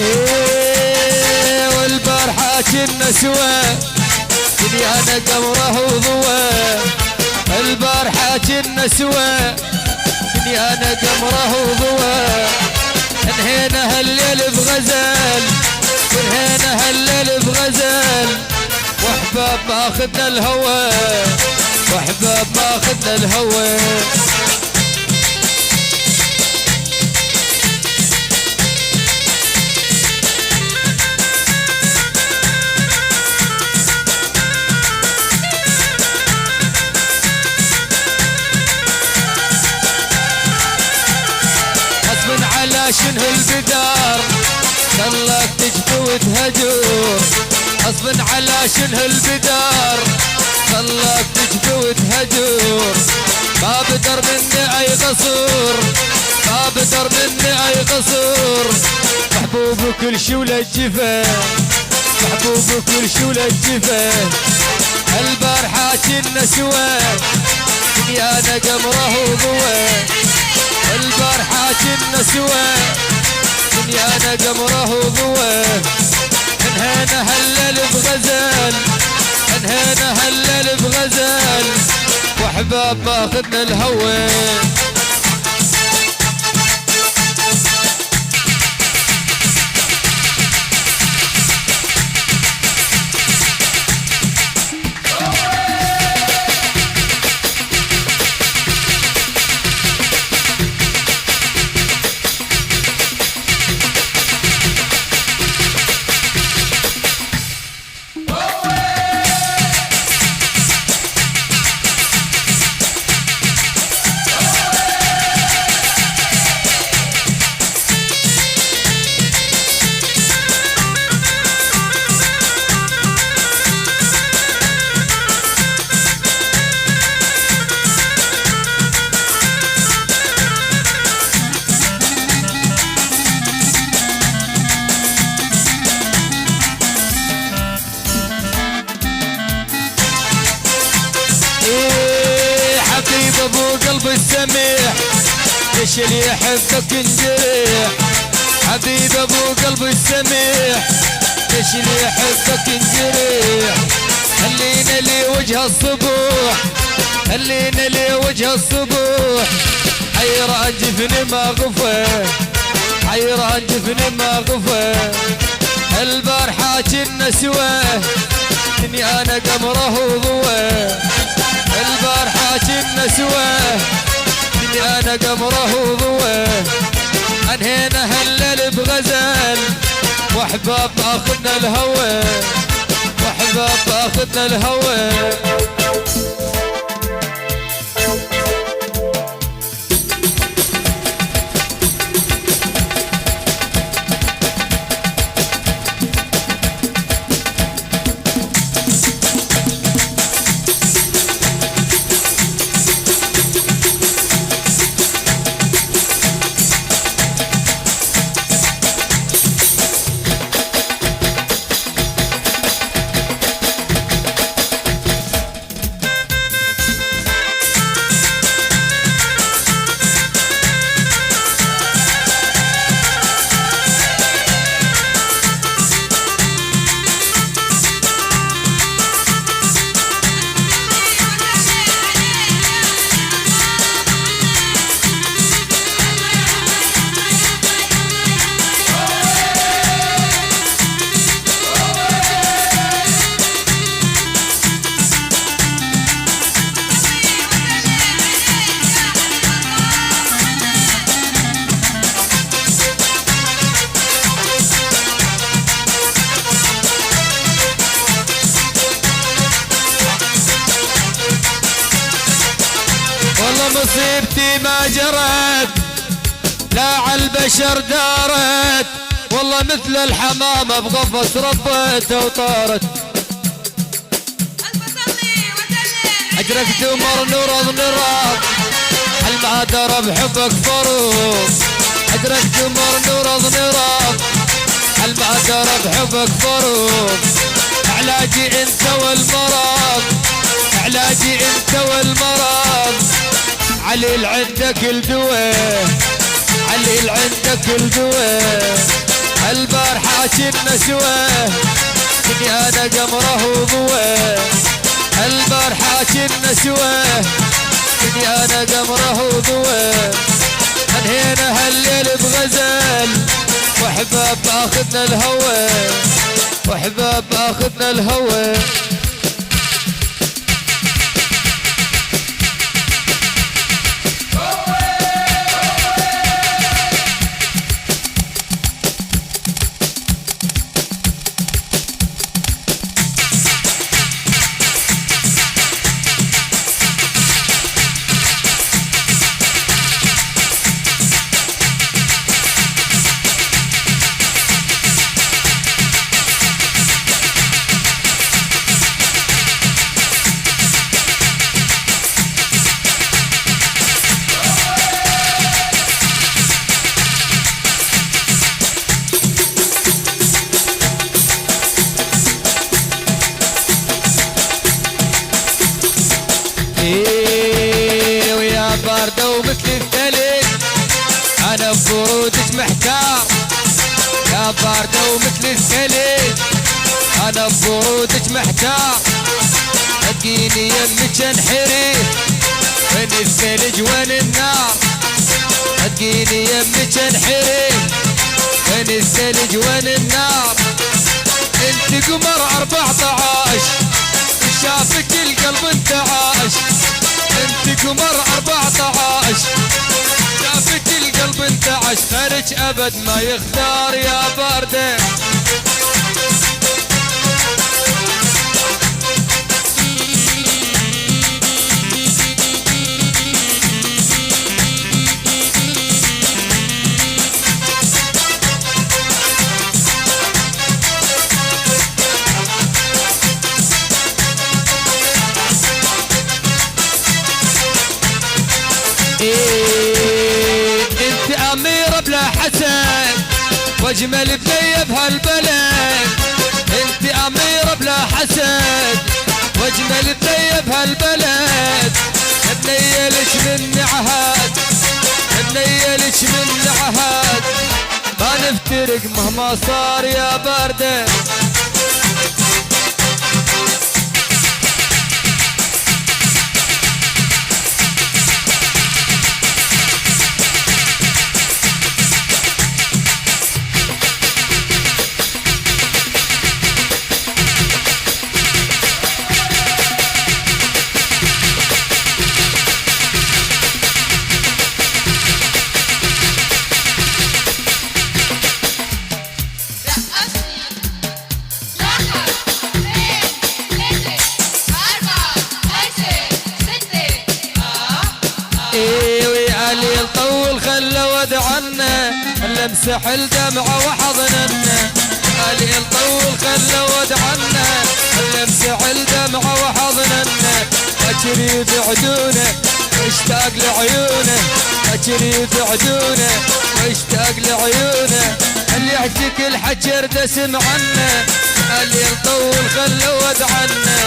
ايه والبارحة كنا سوا دنيانا قمره وضوى. البارحة كنا سوا دنيانا قمره وضوى. انهينا هالليل بغزل وانهينا هالليل بغزل. واحباب ما اخذنا الهوى واحباب ما اخذنا الهوى. غصب على شنه البدار خلاك تجفي وتهجر. غصب على شنه البدار خلاك تجفي وتهجر. ما بدر مني اي قصور ما بدر مني اي قصور. محبوب كل شي ولا الجفا محبوب كل شي ولا الجفا. البارحة كنا سوا دنيانا قمره وضوى. البارحة كنا سوا دنيانا قمره وضوى. انهينا هالليل بغزل انهينا هالليل بغزل. واحباب ما اخذنا الهوى. ابو قلب السميح ليش اللي يحبك انجريح. حبيب ابو قلب السميح ليش اللي يحبك انجريح. خلينا لي وجه الصبوح خلينا لي وجه الصبوح. حيران جفني ما غفى حيران جفني ما غفى. البارحة كنا سوا دنيانا قمره وضوى. البارحة كنا سوا دنيانا قمره وضوى. انهينا هالليل بغزل واحباب اخذنا الهوى واحباب اخذنا الهوى. مصيبتي ما جرت لا عالبشر دارت. والله مثل الحمامة بغفص ربت وطارت. أدركت مر نرض نرض المعذرة بحبك فروض. أدركت مر نرض نرض المعذرة بحبك فروض. علاجي انت والمرض علاجي انت والمرض. عليل عندك الدواء عليل عندك الدواء. البارحة كنا سوا دنيانا قمره وضوى البارحة كنا سوا دنيانا قمره وضوى انهينا هالليل بغزل وحباب اخذنا الهوى وحباب اخذنا الهوى ويا باردة ومثل الثلج أنا ببرودك محتار يا باردة ومثل الثلج أنا ببرودك محتار تلقيني يمك انحرف وين الثلج وين النار تلقيني يمك انحرف وين الثلج وين النار انت قمر 14 شافك القلب انتعاش انت قمر 14 شافك القلب انتعاش خارج ابد ما يختار يا باردة انت اميرة بلا حسن واجمل بنية بهالبلد انت اميرة بلا حسن واجمل بنية بهالبلد بنية لك من عهد بنية لك من عهد ما نفترق مهما صار يا باردة ويا طول خلى ودعنا لمسح الدمعة وحضننا علي طول خلى ودعنا لمسح الدمعة وحضننا اجري بعدونه اشتاق لعيونه اجري بعدونه واشتاق لعيونه اللي يحكيك الحجر دسم عنا اللي طول خلى ودعنا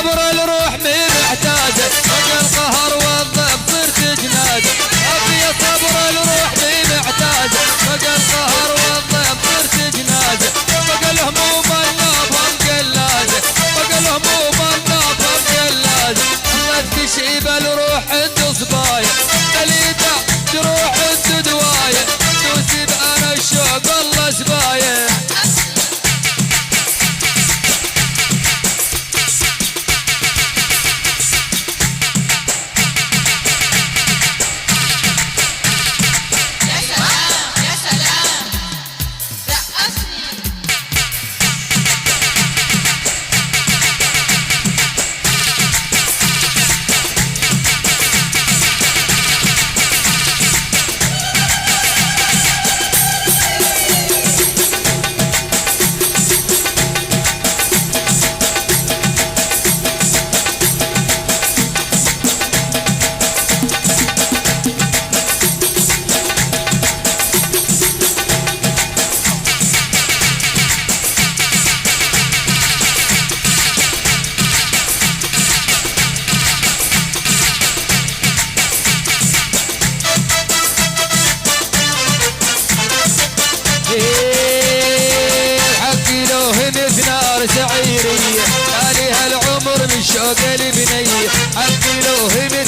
صبر الروح مي محتاجه بقى القهر والضيف صرت جنازه ابي صبر الروح مي محتاجه بقى القهر والضيف صرت جنازه بقى الهموم النافهم قلازه بقى الهموم النافهم قلازه الله تشيب الروح عند صبايا تليدا تروح عند دوايه توسيب انا الشوق الله سبايه سعيرية عليها العمر من شوق البنية حقي لو هم